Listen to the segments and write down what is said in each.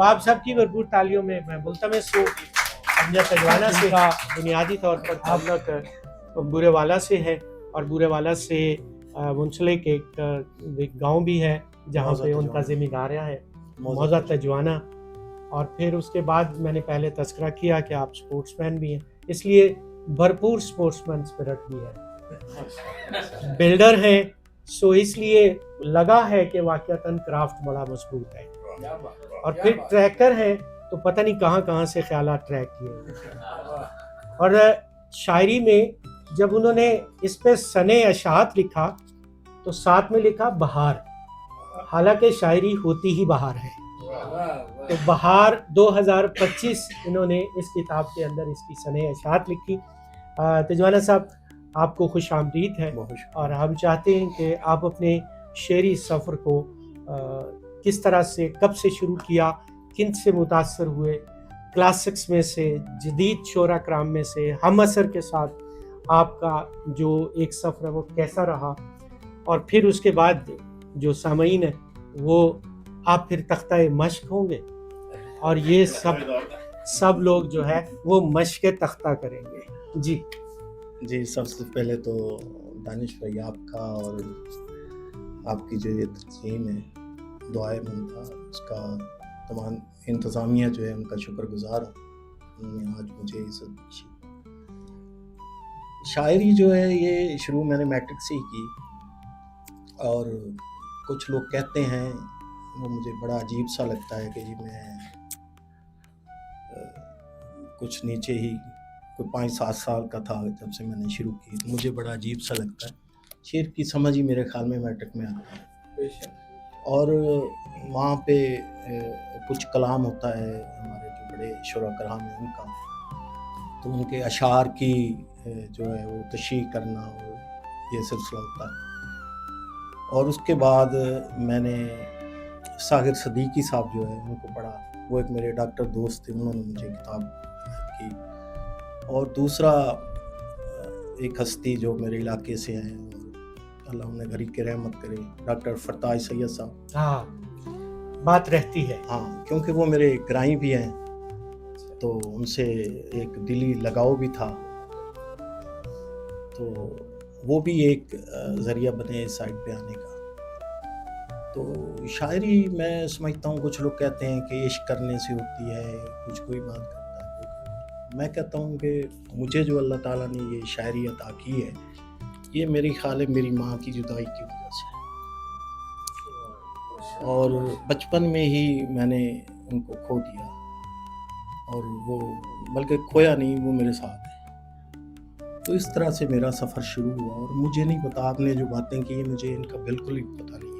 आप सबकी भरपूर तालियों में मैं मुल्तमस हूँ। हमजा तजवाना से का बुनियादी तौर पर ताल्लुक बूरेवाला से है, और बूरेवाला से मुंसलिक एक गांव भी है जहाँ पे उनका ज़िम्मेदारियाँ है, मौजा तजवाना। और फिर उसके बाद मैंने पहले तज़किरा किया कि आप स्पोर्ट्समैन भी हैं, इसलिए भरपूर स्पोर्ट्समैन स्पिरिट भी है। बिल्डर हैं, सो इसलिए लगा है कि वाक़तन क्राफ्ट बड़ा मजबूत है। और फिर ट्रैकर हैं, तो पता नहीं कहाँ कहाँ से ख्यालात ट्रैक किए। और शायरी में जब उन्होंने इस पे सने अशात लिखा तो साथ में लिखा बहार, हालांकि शायरी होती ही बहार है। तो बहार 2025 इन्होंने इस किताब के अंदर इसकी सने अशात लिखी। तजवाना साहब, आपको खुश आमदीद है, और हम चाहते हैं कि आप अपने शेरी सफ़र को किस तरह से, कब से शुरू किया, किन से मुतासर हुए, क्लासिक्स में से, जदीद शोरा कराम में से, हम असर के साथ आपका जो एक सफ़र है वो कैसा रहा, और फिर उसके बाद जो सामईन है वो आप फिर तख्ता मश्क होंगे, और ये सब लोग जो है वो मश्क तख्ता करेंगे। जी, सबसे पहले तो दानिश भाई आपका और आपकी जो ये तक़सीम है, दुआए मनता, उसका तमाम इंतज़ामिया जो है उनका शुक्रगुज़ार हूँ, उन्होंने आज मुझे इज़्ज़त बख्शी। शायरी जो है ये शुरू मैंने मैट्रिक से ही की, और कुछ लोग कहते हैं, वो मुझे बड़ा अजीब सा लगता है कि जी मैं कुछ नीचे ही कोई 5-7 साल का था जब से मैंने शुरू की, तो मुझे बड़ा अजीब सा लगता है। शेर की समझ ही मेरे ख्याल में मैट्रिक में आता है, और वहाँ पे कुछ कलाम होता है हमारे जो बड़े शुरा कराम हैं उनका, तो उनके अशार की जो है वो तशरीह करना और ये सिलसिला होता है। और उसके बाद मैंने सागिर सदीकी साहब जो है उनको पढ़ा, वो एक मेरे डॉक्टर दोस्त थे, उन्होंने मुझे किताब की। और दूसरा एक हस्ती जो मेरे इलाके से हैं, अल्लाह उन्हें घरी के रहमत करे, डॉक्टर फरताज सैयद साहब। हाँ, बात रहती है। हाँ, क्योंकि वो मेरे ग्राई भी हैं, तो उनसे एक दिली लगाव भी था, तो वो भी एक ज़रिया बने इस साइड पे आने का। तो शायरी मैं समझता हूँ, कुछ लोग कहते हैं कि इश्क करने से होती है, कुछ कोई बात करता है, मैं कहता हूँ कि मुझे जो अल्लाह ताला ने ये शायरी अता की है, ये मेरी ख्याल है मेरी माँ की जुदाई की वजह से, और बचपन में ही मैंने उनको खो दिया, और वो बल्कि खोया नहीं, वो मेरे साथ है। तो इस तरह से मेरा सफ़र शुरू हुआ, और मुझे नहीं पता, आपने जो बातें की मुझे इनका बिल्कुल ही पता नहीं है।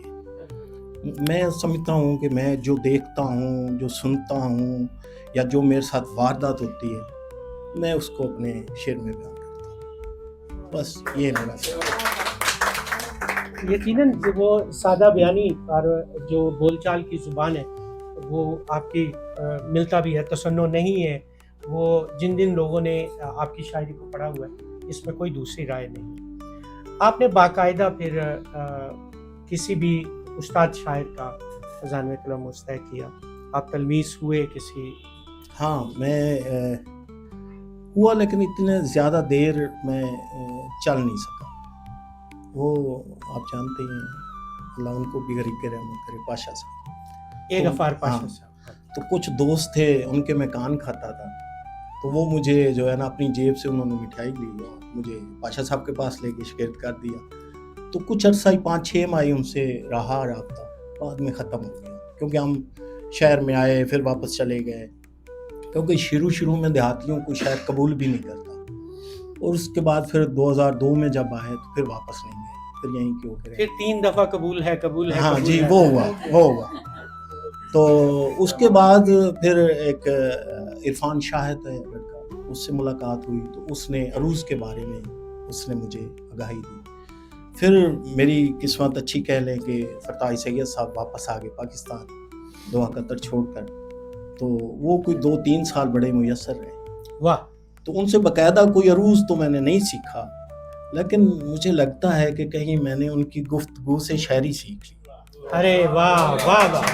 मैं समझता हूँ कि मैं जो देखता हूँ, जो सुनता हूँ, या जो मेरे साथ वारदात होती है, मैं उसको अपने शेर में बयान करता हूँ, बस ये मेरा यकीनन वो सादा बयानी और जो बोलचाल की ज़ुबान है वो आपकी मिलता भी है, तसन्नो नहीं है। वो जिन लोगों ने आपकी शायरी को पढ़ा हुआ है, इसमें कोई दूसरी राय नहीं। आपने बाकायदा फिर किसी भी उस्ताद शायर का ख़ज़ाने कलम मुस्तहक किया, आप तलमीज़ हुए किसी? हाँ, मैं हुआ, लेकिन इतने ज़्यादा देर मैं चल नहीं सका। वो आप जानते हैं, अल्लाह उनको भी गरीब के रहमत करे, पाशा साहब, ए गफ़ार पाशा साहब। तो कुछ दोस्त थे, उनके मैं कान खाता था, तो वो मुझे जो है ना अपनी जेब से उन्होंने मिठाई ली और मुझे पाशा साहब के पास लेके शिकायत कर दिया। तो कुछ अर्सा ही 5-6 माह उनसे रहा राब्ता, बाद में ख़त्म हो गया, क्योंकि हम शहर में आए, फिर वापस चले गए, क्योंकि शुरू में देहातियों को शहर कबूल भी नहीं करता। और उसके बाद फिर 2002 में जब आए तो फिर वापस नहीं गए, फिर यहीं के होकर फिर 3 दफ़ा कबूल है। हाँ कबूल जी है। वो हुआ। तो उसके बाद फिर एक इरफान शाहिद है लड़का, उससे मुलाकात हुई, तो उसने अरूज़ के बारे में उसने मुझे आगाही दी। फिर मेरी किस्मत अच्छी कह लें कि फरताज सैयद साहब वापस आ गए पाकिस्तान, दोहा कतर छोड़कर, तो वो कोई 2-3 साल बड़े मुयस्सर रहे। वाह। तो उनसे बाकायदा कोई अरूज़ तो मैंने नहीं सीखा, लेकिन मुझे लगता है कि कहीं मैंने उनकी गुफ्तगू से शायरी सीख ली। अरे वाह वाह वाह।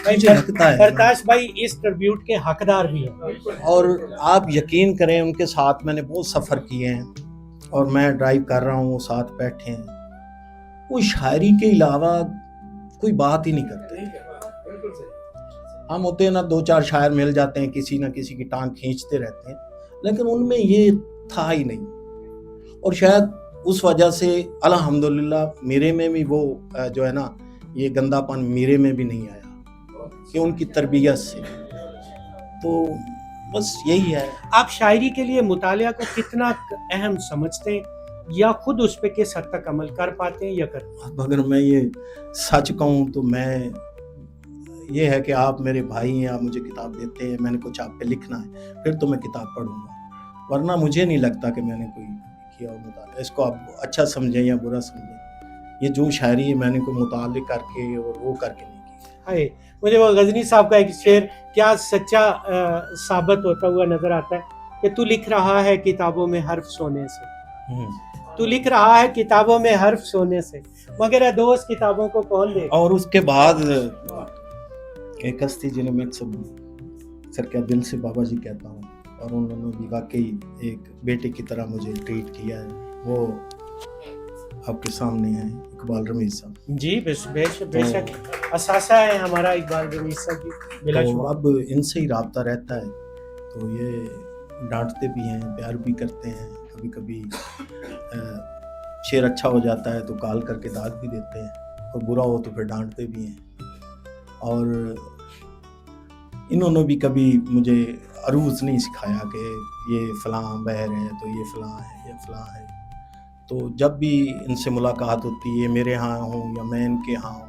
मुझे लगता है प्रकाश भाई इस ट्रिब्यूट के हकदार भी हैं। और आप यकीन करें उनके साथ मैंने बहुत सफ़र किए हैं और मैं ड्राइव कर रहा हूँ, वो साथ बैठे हैं, वो शायरी के अलावा कोई बात ही नहीं करते। हम होते हैं ना, दो चार शायर मिल जाते हैं, किसी ना किसी की टांग खींचते रहते हैं, लेकिन उनमें ये था ही नहीं। और शायद उस वजह से अल्हम्दुलिल्लाह मेरे में भी वो जो है ना, ये गंदापन मेरे में भी नहीं आया कि उनकी तरबियत से। तो बस यही है। आप शायरी के लिए मुतालिया को कितना अहम समझते हैं, या खुद उस पे किस हद तक अमल कर पाते हैं या कर? अब अगर मैं ये सच कहूँ तो मैं ये है कि आप मेरे भाई हैं, आप मुझे किताब देते हैं, मैंने कुछ आप पे लिखना है, फिर तो मैं किताब पढ़ूंगा, वरना मुझे नहीं लगता कि मैंने कोई किया हो मुतालिया। इसको आप अच्छा समझें या बुरा समझें, ये जो शायरी है मैंने कोई मुतालिया करके और वो करके नहीं की। हाय, मुझे वो गजनी साहब का एक शेर क्या सच्चा साबित होता हुआ नजर आता है कि तू लिख रहा है किताबों में हर्फ सोने से, तू लिख रहा है किताबों में हर्फ सोने से, मगर है दोस्त किताबों को कौन दे। और उसके बाद एक हस्ती जिन्हें मैं सर क्या दिल से बाबा जी कहता हूँ, और उन्होंने भी वाकई एक बेटे की तरह मुझे ट्रीट किया है, वो आपके सामने है, इकबाल रमीज साहब जी। बेशक असासा है हमारा इकबाल रमीज साहब की, बिला शुबा। अब इनसे ही राब्ता रहता है, तो ये डांटते भी हैं, प्यार भी करते हैं, कभी कभी शेर अच्छा हो जाता है तो कॉल करके दाग भी देते हैं, और बुरा हो तो फिर डांटते भी हैं। और इन्होंने भी कभी मुझे अरूज नहीं सिखाया कि ये फ़लाँ बहर है तो ये फ़लाँ है, ये फ़लाँ है। तो जब भी इनसे मुलाकात होती है, मेरे यहाँ हूँ या मैं इनके यहाँ हूँ,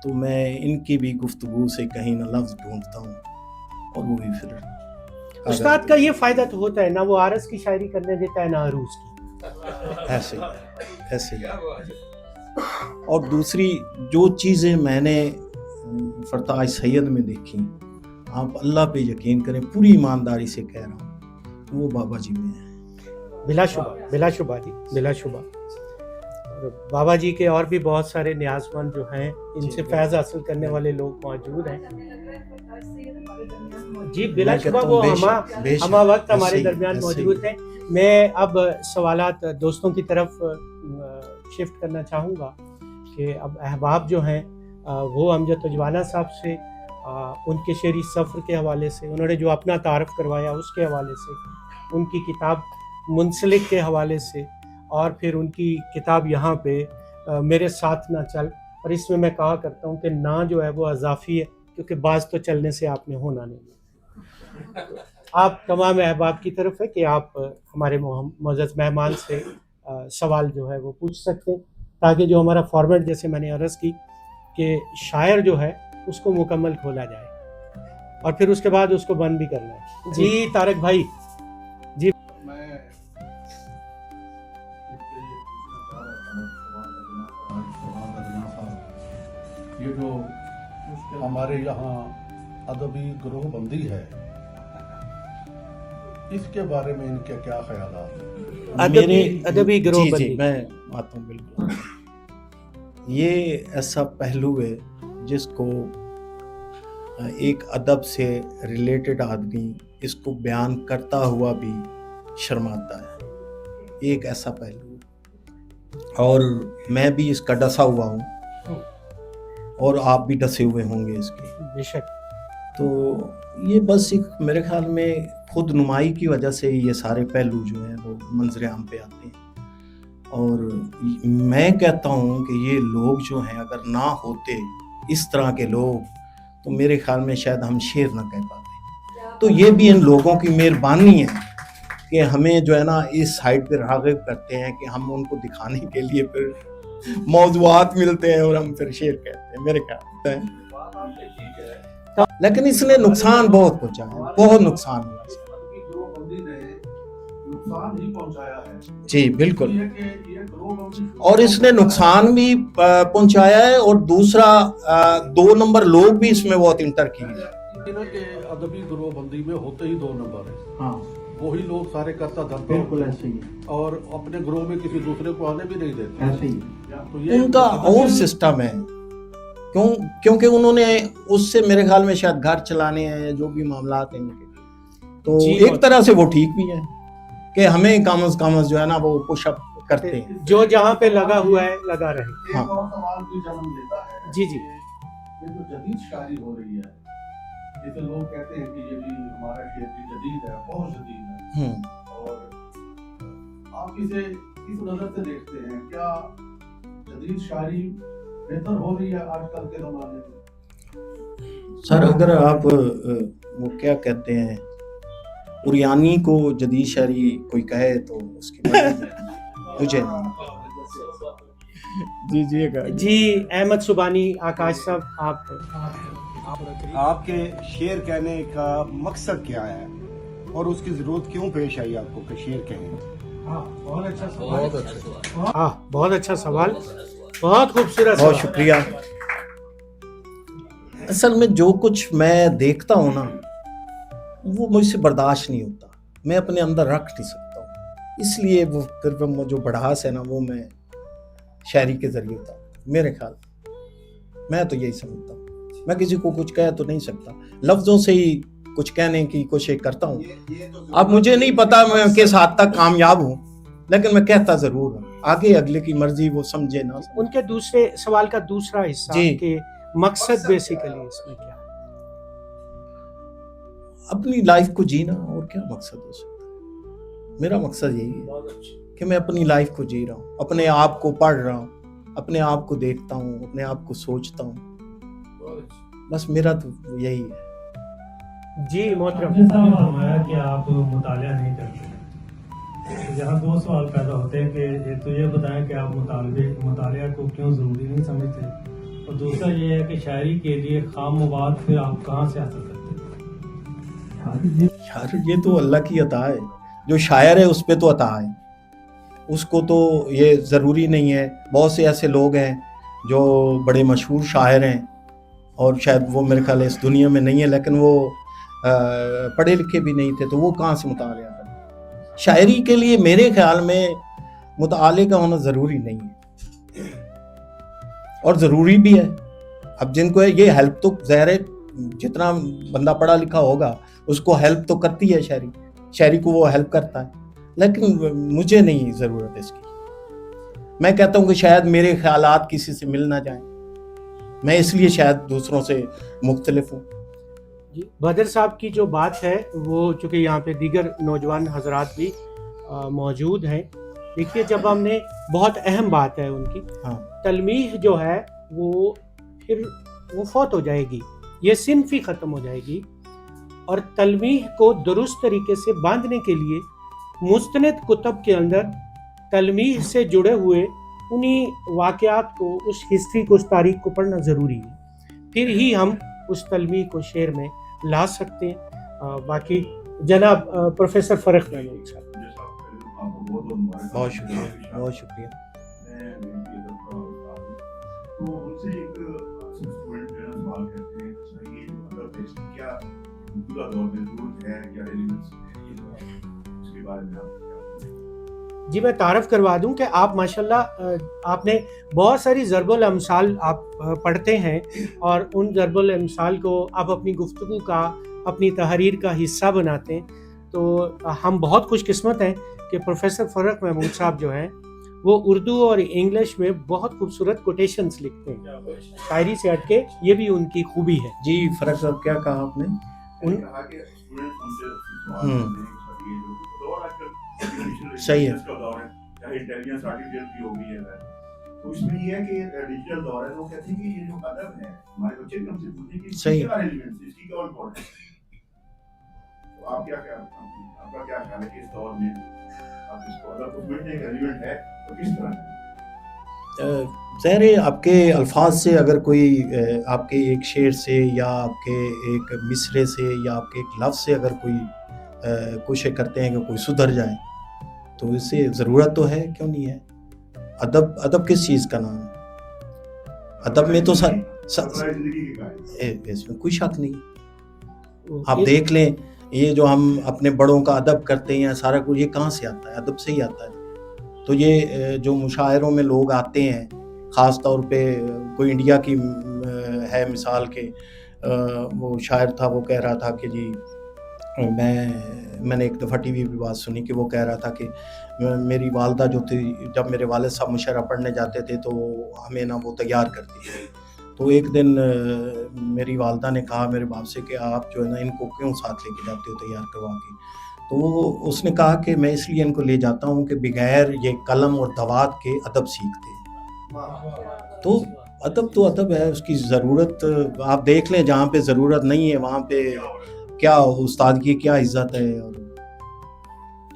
तो मैं इनकी भी गुफ्तगू से कहीं ना लफ्ज़ ढूंढता हूँ, और वो भी फिर उस्ताद का ये फ़ायदा तो होता है ना, वो आरस की शायरी करने देता है ना अरूज की। ऐसे और दूसरी जो चीज़ें मैंने फरताज सैयद में देखी, आप अल्लाह पे यकीन करें, पूरी ईमानदारी से कह रहा हूँ, वो बाबा जी में है। बिला शुबा जी, बिला शुबा। और बाबा जी के और भी बहुत सारे न्याज़मंद जो हैं, इनसे फैज़ हासिल करने वाले लोग मौजूद हैं जी। बिला शुबा वो हमा वक्त हमारे दरमियान मौजूद हैं। मैं अब सवालात दोस्तों की तरफ शिफ्ट करना चाहूँगा कि अब अहबाब जो हैं वो अमजद तजवाना साहब से उनके शेरी सफ़र के हवाले से, उन्होंने जो अपना तारफ़ करवाया उसके हवाले से, उनकी किताब मुंसलिक के हवाले से, और फिर उनकी किताब यहाँ पे मेरे साथ ना चल, और इसमें मैं कहा करता हूँ कि ना जो है वो अज़ाफ़ी है, क्योंकि बाज़ तो चलने से आपने होना नहीं। आप तमाम अहबाब की तरफ है कि आप हमारे मुअज़्ज़ज़ मेहमान से सवाल जो है वो पूछ सकते हैं, ताकि जो हमारा फॉर्मेट, जैसे मैंने अर्ज़ की कि शायर जो है उसको मुकम्मल खोला जाए और फिर उसके बाद उसको बंद भी करना है। जी तारक भाई जी। ये जो हमारे यहाँ अदबी ग्रोह बंदी है, इसके बारे में इनके क्या ख्याल हैं? अदबी ग्रोह बंदी, मैं आता हूँ बिल्कुल। ये ऐसा पहलू है जिसको एक अदब से रिलेटेड आदमी इसको बयान करता हुआ भी शर्माता है, एक ऐसा पहलू, और मैं भी इसका डसा हुआ हूँ और आप भी डसे हुए होंगे इसके, बेशक। तो ये बस एक मेरे ख्याल में खुद नुमाई की वजह से ये सारे पहलू जो हैं वो मंजर आम पे आते हैं। और मैं कहता हूँ कि ये लोग जो हैं अगर ना होते इस तरह के लोग, तो मेरे ख्याल में शायद हम शेर ना कह पाते। तो ये भी इन लोगों की मेहरबानी है कि हमें जो है ना इस साइड पे राग़िब करते हैं कि हम उनको दिखाने के लिए फिर मौज़ूआत मिलते हैं और हम फिर शेर कहते हैं, मेरे ख्याल में। लेकिन इसने नुकसान बहुत पहुँचा है, बहुत नुकसान हुआ है। जी बिल्कुल, और इसने नुकसान भी पहुंचाया है, और दूसरा 2 नंबर लोग भी इसमें बहुत इंटर किए हैं। अदबी ग्रोह बंदी में होते ही 2 नंबर है। हाँ, वही लोग सारे करता धरता, बिल्कुल ऐसे ही, और अपने ग्रोह में किसी दूसरे को आने भी नहीं देते। ऐसे ही तो ये उनका और सिस्टम है क्योंकि उन्होंने उससे मेरे ख्याल में शायद घर चलाने हैं, जो भी मामलात हैं उनके, तो जी, एक तरह से वो ठीक भी है कि हमें कम जो है ना वो पुशअप करते हैं। जो जहाँ पे लगा हुआ है लगा रहे। एक हाँ। और सवाल भी जन्म देता है जी जी। ये जो जदीद शायरी हो रही है, जैसे लोग कहते हैं कि ये भी हमारा शेर भी जदीद है, बहुत जदीद है, और आप इसे किस नजर से देखते हैं? क्या जदीद शायरी बेहतर हो रही है आजकल के जमाने में? सर अगर आप वो क्या कहते हैं उरियानी को जदीद शायरी कोई कहे तो उसकी मुझे जी अहमद सुबानी आकाश साहब, आप आपके शेर कहने का मकसद क्या है और उसकी जरूरत क्यों पेश आई आपको कि शेर कहें? बहुत अच्छा सवाल। बहुत अच्छा। हाँ, बहुत अच्छा सवाल, बहुत खूबसूरत बहुत सवाल। शुक्रिया। असल में जो कुछ मैं देखता हूँ ना वो मुझसे बर्दाश्त नहीं होता, मैं अपने अंदर रख नहीं सकता हूँ, इसलिए वो फिर वो जो भड़ास है ना वो मैं शायरी के जरिए होता मेरे ख्याल, मैं तो यही समझता हूँ। मैं किसी को कुछ कह तो नहीं सकता, लफ्जों से ही कुछ कहने की कोशिश करता हूँ। अब मुझे नहीं पता मैं किस हद तक कामयाब हूँ, लेकिन मैं कहता जरूर हूँ, आगे अगले की मर्जी वो समझे ना समझे। उनके दूसरे सवाल का दूसरा हिस्सा जी। कि मकसद बेसिकली इसमें क्या है? अपनी लाइफ को जीना, और क्या मकसद हो सकता है? मेरा मकसद यही है कि मैं अपनी लाइफ को जी रहा हूँ, अपने आप को पढ़ रहा हूँ, अपने आप को देखता हूँ, अपने आप को सोचता हूँ, बस मेरा तो यही है। जी मोहतरम। आपने साहब फरमाया कि आप मुतालिया नहीं करते, तो यहाँ दो सवाल पैदा होते हैं कि एक तो ये बताएं कि आप मुतालिया को क्यों ज़रूरी नहीं समझते, और दूसरा ये है कि शायरी के लिए खाम मवाद फिर आप कहाँ से हासिल करते हैं? यार ये तो अल्लाह की अता है, जो शायर है उस पे तो अता है, उसको तो ये ज़रूरी नहीं है। बहुत से ऐसे लोग हैं जो बड़े मशहूर शायर हैं और शायद वो मेरे ख्याल इस दुनिया में नहीं है, लेकिन वो पढ़े लिखे भी नहीं थे, तो वो कहाँ से मुतालिया करें? शायरी के लिए मेरे ख्याल में मुताले का होना ज़रूरी नहीं है, और ज़रूरी भी है। अब जिनको है ये हेल्प तो ज़ाहिर है, जितना बंदा पढ़ा लिखा होगा उसको हेल्प तो करती है शायरी को वो हेल्प करता है, लेकिन मुझे नहीं ज़रूरत है इसकी। मैं कहता हूँ कि शायद मेरे ख्यालात किसी से मिल ना जाएं, मैं इसलिए शायद दूसरों से मुख्तलिफ हूँ। जी बदर साहब की जो बात है वो, चूँकि यहाँ पे दीगर नौजवान हजरात भी मौजूद हैं, देखिए जब हमने, बहुत अहम बात है उनकी, हाँ तलमीह जो है वो फिर वो फौत हो जाएगी, ये सिन्फ ही ख़त्म हो जाएगी, और तलमीह को दुरुस्त तरीके से बांधने के लिए मुस्तनद कुतब के अंदर तलमीह से जुड़े हुए उन्हीं वाक़यात को, उस हिस्ट्री को, उस तारीख को पढ़ना ज़रूरी है, फिर ही हम उस तलमीह को शेर में ला सकते हैं। बाकी जनाब प्रोफेसर फ़रख महमूद साहब। बहुत शुक्रिया, बहुत शुक्रिया। तो उनसे एक स्टूडेंट जो है सवाल करते हैं सर, ये जो मतलब है क्या मौजूदा दौर में जरूरत है, क्या रेलेवेंस है, ये जो उसके बारे में आप क्या? जी मैं तारफ़ करवा दूं कि आप माशाल्लाह आपने बहुत सारी ज़रबुल अमसाल आप पढ़ते हैं, और उन ज़रबुल अमसाल को आप अपनी गुफ्तगू का, अपनी तहरीर का हिस्सा बनाते हैं। तो हम बहुत खुशकिस्मत हैं कि प्रोफेसर फ़रख महमूद साहब जो हैं वो उर्दू और इंग्लिश में बहुत खूबसूरत कोटेशंस लिखते हैं, शायरी से हटके, ये भी उनकी खूबी है। जी फ़रख साहब क्या कहा आपने? मैंने कहा कि स्टूडेंट्स हमसे सवाल करते हैं कि सर ये जो दौर आजकल सही है। का दौर है, चाहे इंटेलिजेंस आर्टिफिशियल की हो गई है, तो इसमें ये है कि डिजिटल दौर है, लोग कहते हैं कि ये जो अदब है, हमारे बच्चे भी हमसे पूछते हैं कि सही। इसकी क्या रेलेवेंस है, इसकी क्या इम्पोर्टेंस है? तो आप क्या आपका क्या ख्याल है कि इस दौर में आप इसको अदब को समझते हैं कि रेलेवेंट है तो किस तरह है? ज़ाहिर है आपके अल्फाज से अगर कोई आपके एक शेर से या आपके एक मिसरे से या आपके एक लफ्ज़ से अगर कोई कोशिश करते हैं कि कोई सुधर जाए, तो इससे ज़रूरत तो है, क्यों नहीं है? अदब किस चीज़ का नाम है? अदब में तो हमारी जिंदगी के कायदे। इसमें कोई शक नहीं। आप देख लें, ये जो हम अपने बड़ों का अदब करते हैं, सारा कुछ ये कहाँ से आता है? अदब से ही आता है। तो ये जो मुशायरों में लोग आते हैं, ख़ास तौर पे कोई इंडिया की है मिसाल के वो शायर था, वो कह रहा था कि जी मैंने एक दफ़ा टीवी पे बात सुनी कि वो कह रहा था कि मेरी वालदा जो थी, जब मेरे वालिद साहब मुशर्रा पढ़ने जाते थे तो हमें ना वो तैयार करती थी। तो एक दिन मेरी वालदा ने कहा मेरे बाप से कि आप जो है ना इनको क्यों साथ लेके जाते हो तैयार करवा के। तो उसने कहा कि मैं इसलिए इनको ले जाता हूँ कि बगैर ये कलम और दवात के अदब सीखते हैं। तो अदब है, उसकी ज़रूरत आप देख लें, जहाँ पे ज़रूरत नहीं है वहाँ पे क्या उस्ताद की क्या इज्जत है। और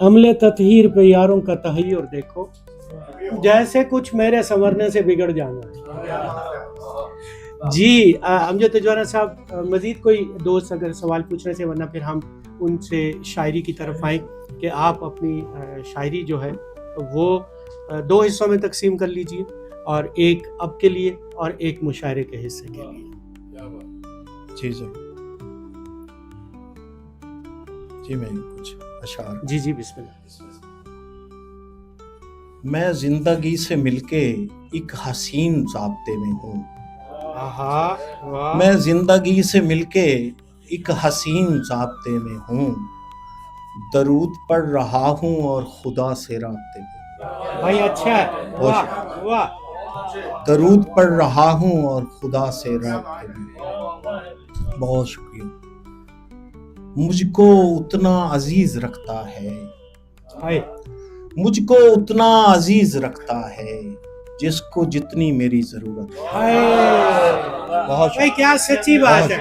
अमले ततहीर पे यारों का तहय्युर देखो, जैसे कुछ मेरे संवरने से बिगड़ जाना है। जी अमजद तिजवाना साहब, मज़ीद कोई दोस्त अगर सवाल पूछने से, वरना फिर हम उनसे शायरी की तरफ आएँ कि आप अपनी शायरी जो है वो 2 हिस्सों में तकसीम कर लीजिए, और एक अब के लिए और एक मुशायरे के हिस्से के लिए। जी ज़रूर जी, मैं कुछ अशार। जी जी बिस्मिल्लाह। मैं जिंदगी से मिलके एक हसीन ज़ाब्ते में हूँ। मैं जिंदगी से मिलके एक हसीन ज़ाब्ते में हूँ, दरूद पढ़ रहा हूँ और खुदा से राब्ते में। भाई अच्छा है, वाह वाह। दरूद पढ़ रहा हूँ और खुदा से राब्ते में। बहुत शुक्रिया। मुझको उतना अजीज रखता है, मुझको उतना अजीज रखता है जिसको जितनी मेरी जरूरत है। बहुत भाई, क्या सच्ची बात है,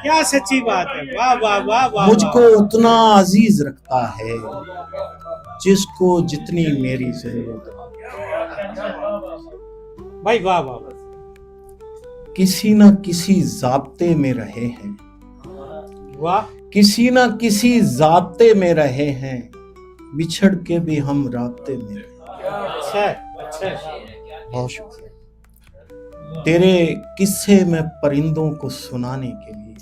क्या सच्ची बात है, वाह वाह वाह वाह। मुझको उतना अजीज रखता है जिसको जितनी मेरी जरूरत है। भाई वाह वाह। किसी न किसी ज़ाब्ते में रहे हैं, वाह। किसी न किसी ज़ाब्ते में रहे हैं, बिछड़ के भी हम राब्ते में रहे। अच्छा अच्छा। बहुत शुक्रिया। तेरे किस्से में परिंदों को सुनाने के लिए,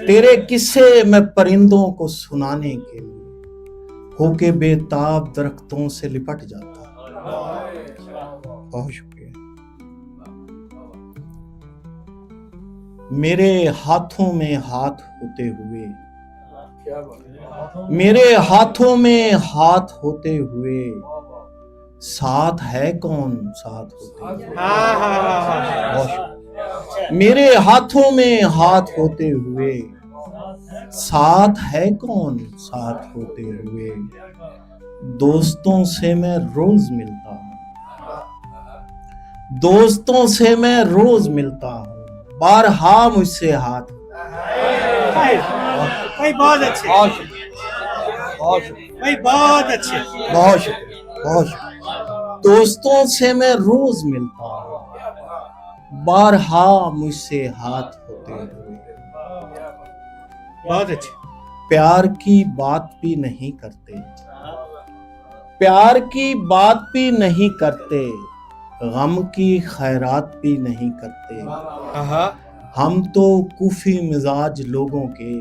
तेरे किस्से में परिंदों को सुनाने के लिए होके बेताब दरख्तों से लिपट जाता। बहुत शुक्रिया। मेरे हाथों में हाथ होते हुए, मेरे हाथों में हाथ होते हुए साथ है कौन साथ होते हुए। मेरे हाथों में हाथ होते हुए साथ है कौन साथ होते हुए। दोस्तों से मैं रोज मिलता हूँ, दोस्तों से मैं रोज मिलता हूँ, बारहा मुझसे हाथ। भाई बहुत अच्छे, भाई बहुत अच्छे, बहुत शुक्रिया, बहुत शुक्रिया। दोस्तों से मैं रोज मिलता हूँ, बारहा मुझसे हाथ होते हुए। बहुत अच्छे। प्यार की बात भी नहीं करते, प्यार की बात भी नहीं करते, गम की खैरात भी नहीं करते। हम तो कूफी मिजाज लोगों के,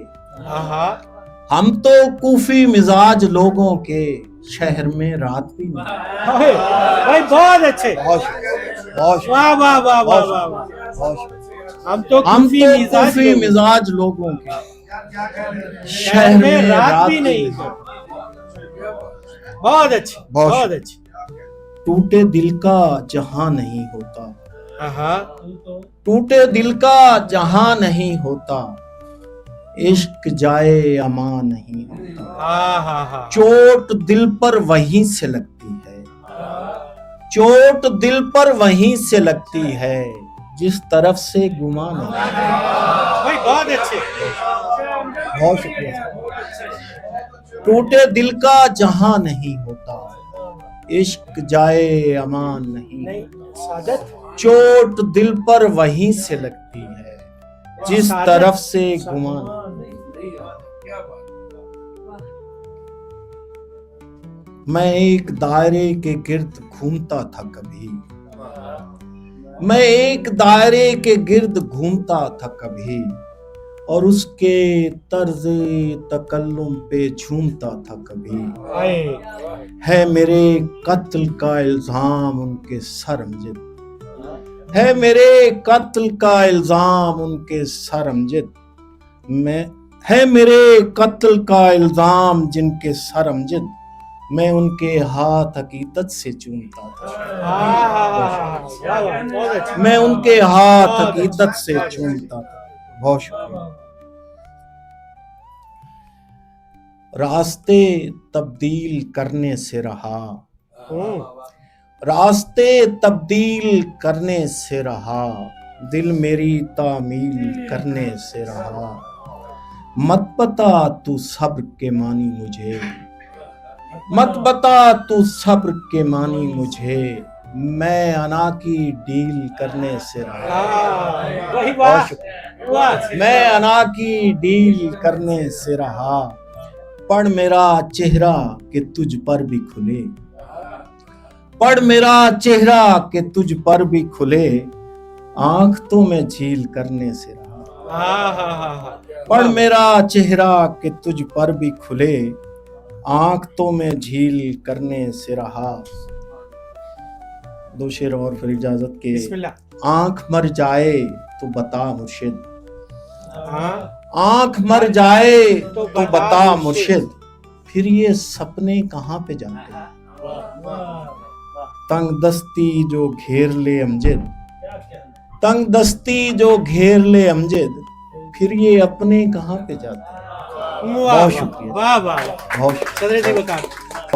हम तो कूफी मिजाज लोगों के, शहर में रात भी नहीं। भाई बहुत अच्छे, बहुत वाह वाह वाह वाह वाह। हम तो कूफी मिजाज लोगों के, शहर में रात भी नहीं। बहुत अच्छे, बहुत अच्छे। टूटे दिल का जहां नहीं होता, टूटे दिल का जहां नहीं होता, इश्क जाए अमा नहीं होता। चोट दिल पर वहीं से लगती है, चोट दिल पर वहीं से लगती है, जिस तरफ से गुमान नहीं। भाई बहुत अच्छे, बहुत शुक्रिया। टूटे दिल का जहां नहीं होता, इश्क जाए अमान नहीं। चोट दिल पर वहीं से लगती है, जिस तरफ से गुमान। मैं एक दायरे के गिर्द घूमता था कभी, मैं एक दायरे के गिर्द घूमता था कभी, اور اس کے طرز تکلم پہ جھومتا تھا کبھی. آئے ہے میرے قتل کا الزام ان کے سر امجد, ہے میرے قتل کا الزام ان کے سر امجد, ہے میرے قتل کا الزام جن کے سر امجد, میں ان کے ہاتھ عقیدت سے چومتا تھا, میں ان کے ہاتھ عقیدت سے چومتا تھا. بہت شکریہ. راستے تبدیل کرنے سے رہا, راستے تبدیل کرنے سے رہا, دل میری تعمیل کرنے سے رہا. مت بتا تو صبر کے معنی مجھے, مت بتا تو صبر کے معنی مجھے, میں انا کی ڈیل کرنے سے رہا. بہت شکریہ. میں انا کی ڈیل کرنے سے رہا. پڑھ میرا چہرہ کہ تجھ پر بھی کھلے, پڑھ میرا چہرہ کہ تجھ پر بھی کھلے, آنکھ تو میں جھیل کرنے سے رہا. پڑھ میرا چہرہ کہ تجھ پر بھی کھلے, آنکھ تو میں جھیل کرنے سے رہا. دو شعر اور پھر اجازت کے. بسم اللہ. آنکھ مر جائے تو بتا مرشد, آنکھ مر جائے تو بتا مرشد, پھر یہ سپنے کہاں پہ جاتے ہیں. تنگ دستی جو گھیر لے امجد, تنگ دستی جو گھیر لے امجد, پھر یہ اپنے کہاں پہ جاتے ہیں. بہت شکریہ. واہ واہ. بہت شکریہ. صدر جی بتا